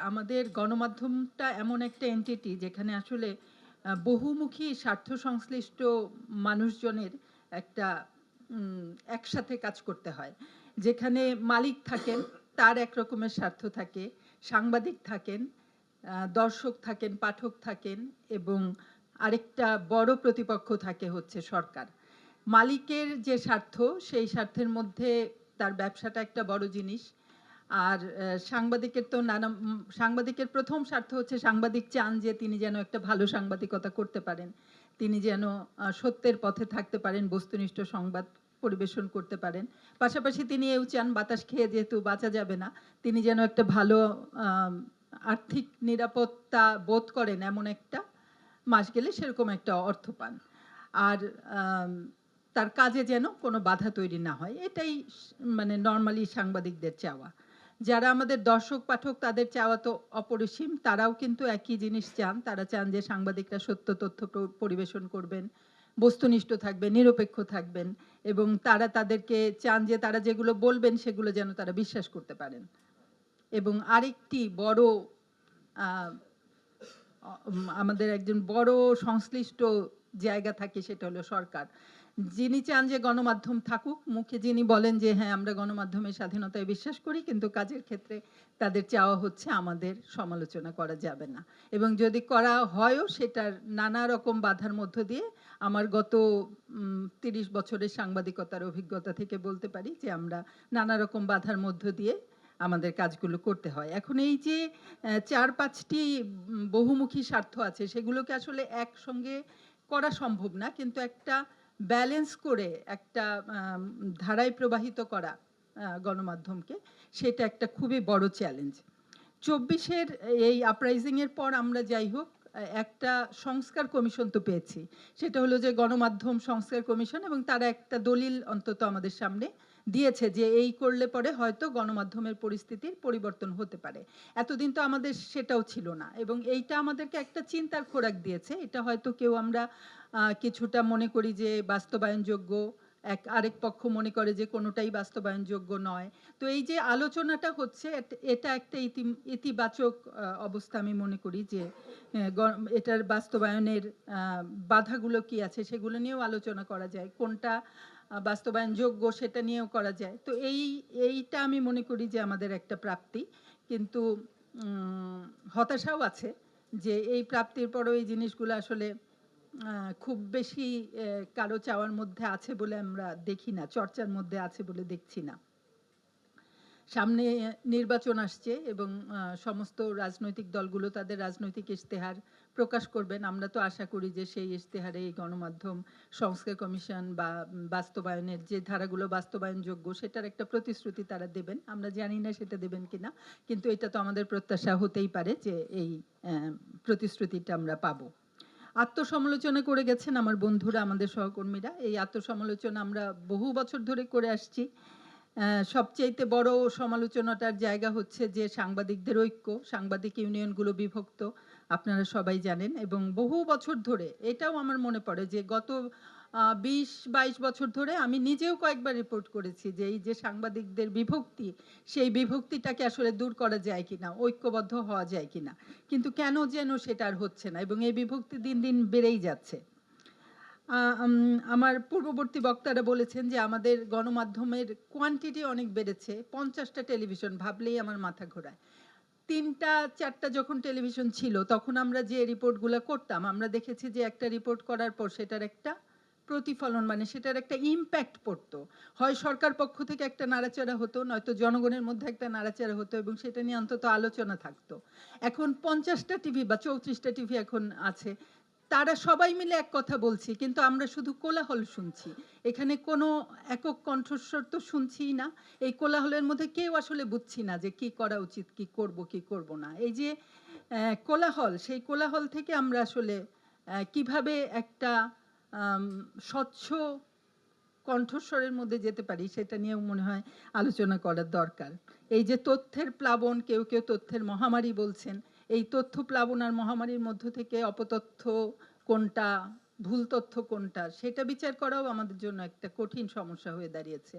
আমাদের গণমাধ্যমটা এমন একটা এন্টিটি যেখানে আসলে বহুমুখী স্বার্থ সংশ্লিষ্ট মানুষজনের একটা একসাথে কাজ করতে হয়। যেখানে মালিক থাকেন, তার এক রকমের স্বার্থ থাকে, সাংবাদিক থাকেন, দর্শক থাকেন, পাঠক থাকেন এবং আরেকটা বড় প্রতিপক্ষ থাকে হচ্ছে সরকার। মালিকের যে স্বার্থ, সেই স্বার্থের মধ্যে তার ব্যবসাটা একটা বড় জিনিস। আর সাংবাদিকের তো সাংবাদিকের প্রথম স্বার্থ হচ্ছে সাংবাদিক চান যে তিনি যেন একটা ভালো সাংবাদিকতা করতে পারেন। তিনি যেন সত্যের পথে থাকতে পারেন, বস্তুনিষ্ঠ সংবাদ পরিবেশন করতে পারেন। পাশাপাশি তিনি এও চান বাতাস খেয়ে যেহেতু বাঁচা যাবে না, তিনি যেন একটা ভালো আর্থিক নিরাপত্তা বোধ করেন এমন একটা মাস গেলে সেরকম একটা অর্থ পান। আর তার কাজে যেন কোনো বাধা তৈরি না হয়। এটাই মানে নরমালি সাংবাদিকদের চাওয়া। যারা আমাদের দর্শক পাঠক তাদের চাওয়া তো অপরিসীম। তারাও কিন্তু একই জিনিস চান। তারা চান যে সাংবাদিকরা সত্য তথ্য পরিবেশন করবেন, বস্তুনিষ্ঠ থাকবেন, নিরপেক্ষ থাকবেন এবং তারা তাদেরকে চান যে তারা যেগুলো বলবেন সেগুলো যেন তারা বিশ্বাস করতে পারেন। এবং আরেকটি বড় আ আমাদের একজন বড় সংশ্লিষ্ট জায়গা থাকে সেটা হলো সরকার। যিনি চান যে গণমাধ্যম থাকুক, মুখে যিনি বলেন যে হ্যাঁ আমরা গণমাধ্যমের স্বাধীনতায় বিশ্বাস করি, কিন্তু কাজের ক্ষেত্রে তাদের চাওয়া হচ্ছে আমাদের সমালোচনা করা যাবে না। এবং যদি করা হয়ও সেটার নানা রকম বাধার মধ্য দিয়ে আমার গত ৩০ বছরের সাংবাদিকতার অভিজ্ঞতা থেকে বলতে পারি যে আমরা নানা রকম বাধার মধ্য দিয়ে আমাদের কাজগুলো করতে হয়। এখন এই যে ৪-৫ টি বহুমুখী স্বার্থ আছে সেগুলোকে আসলে একসঙ্গে করা সম্ভব না। কিন্তু একটা ব্যালেন্স করে একটা ধারায় প্রবাহিত করা গণমাধ্যমকে, সেটা একটা খুবই বড় চ্যালেঞ্জ। ২৪-এর এই আপরাইজিং এর পর আমরা যাই হোক একটা সংস্কার কমিশন তো পেয়েছি। সেটা হলো যে গণমাধ্যম সংস্কার কমিশন, এবং তারা একটা দলিল অন্তত আমাদের সামনে দিয়েছে যে এই করলে পরে হয়তো গণমাধ্যমের পরিস্থিতির পরিবর্তন হতে পারে। এতদিন তো আমাদের সেটাও ছিল না এবং এইটা আমাদেরকে একটা চিন্তার খোরাক দিয়েছে। এটা হয়তো কেউ আমরা কিছুটা মনে করি যে বাস্তবায়নযোগ্য, আরেক পক্ষ মনে করে যে কোনোটাই বাস্তবায়নযোগ্য নয়। তো এই যে আলোচনাটা হচ্ছে এটা একটা ইতিবাচক অবস্থা আমি মনে করি যে এটার বাস্তবায়নের বাধাগুলো কি আছে সেগুলো নিয়েও আলোচনা করা যায়। কোনটা বাস্তবায়নযোগ্য সেটা নিয়েও করা যায়। তো এইটা আমি মনে করি যে আমাদের একটা প্রাপ্তি। কিন্তু হতাশাও আছে যে এই প্রাপ্তির পরেও এই জিনিসগুলো আসলে খুব বেশি কারো চাওয়ার মধ্যে আছে বলে আমরা দেখি না, চর্চার মধ্যে আছে বলে দেখছি না। সামনে নির্বাচন আসছে এবং সমস্ত রাজনৈতিক দলগুলো তাদের রাজনৈতিক ইশতেহার প্রকাশ করবেন। আমরা তো আশা করি যে সেই ইশতেহারে এই গণমাধ্যম সংস্কার কমিশন বা বাস্তবায়নের যে ধারাগুলো বাস্তবায়নযোগ্য সেটার একটা প্রতিশ্রুতি তারা দেবেন। আমরা জানি না সেটা দেবেন কিনা, কিন্তু এটা তো আমাদের প্রত্যাশা হতেই পারে যে এই প্রতিশ্রুতিটা আমরা পাবো। আত্মসমালোচনা করে গেছেন আমার বন্ধুরা, আমাদের সহকর্মীরা। এই আত্মসমালোচনা আমরা বহু বছর ধরে করে আসছি। সবচাইতে বড় সমালোচনাটার জায়গা হচ্ছে যে সাংবাদিকদের ঐক্য, সাংবাদিক ইউনিয়নগুলো বিভক্ত, আপনারা সবাই জানেন। এবং বহু বছর ধরে এটাও আমার মনে পড়ে যে গত ২০-২২ বছর ধরে আমি নিজেও কয়েকবার রিপোর্ট করেছি যে এই যে সাংবাদিকদের বিভক্তি, সেই বিভক্তিটাকে আসলে দূর করা যায় কিনা, ঐক্যবদ্ধ হওয়া যায় কিনা। কিন্তু কেন যেন সেটা আর হচ্ছে না এবং এই বিভক্তি দিন দিন বেড়েই যাচ্ছে। আমার পূর্ববর্তী বক্তারা বলেছেন যে আমাদের গণমাধ্যমের কোয়ান্টিটি অনেক বেড়েছে। ৫০টা টেলিভিশন ভাবলেই আমার মাথা ঘোরায়। ৩টা-৪টা যখন টেলিভিশন ছিল তখন আমরা যে রিপোর্টগুলো করতাম, আমরা দেখেছি যে একটা রিপোর্ট করার পর সেটার একটা প্রতিফলন, মানে সেটার একটা ইমপ্যাক্ট পড়তো। হয় সরকার পক্ষ থেকে একটা নাড়াচাড়া হতো, নয়তো জনগণের মধ্যে একটা নাড়াচাড়া হতো এবং সেটা নিয়ে অন্তত আলোচনা থাকতো। এখন ৫০টা টিভি বা ৩৪টা টিভি এখন আছে। তারা সবাই মিলে এক কথা বলছি, কিন্তু আমরা শুধু কোলাহল শুনছি। এখানে কোনো একক কণ্ঠস্বর তো শুনছিই না। এই কোলাহলের মধ্যে কেউ আসলে বুঝছি না যে কি করা উচিত, কি করব, কি করব না। এই যে কোলাহল, সেই কোলাহল থেকে আমরা আসলে কিভাবে একটা আম স্বচ্ছ কণ্ঠস্বরের মধ্যে যেতে পারি সেটা নিয়েও মনে হয় আলোচনা করার দরকার। এই যে তথ্যের প্লাবন, কেউ কেউ তথ্যের মহামারী বলছেন। এই তথ্য প্লাবন আর মহামারীর মধ্য থেকে অপতথ্য কোনটা, ভুল তথ্য কোনটা, সেটা বিচার করাও আমাদের জন্য একটা কঠিন সমস্যা হয়ে দাঁড়িয়েছে।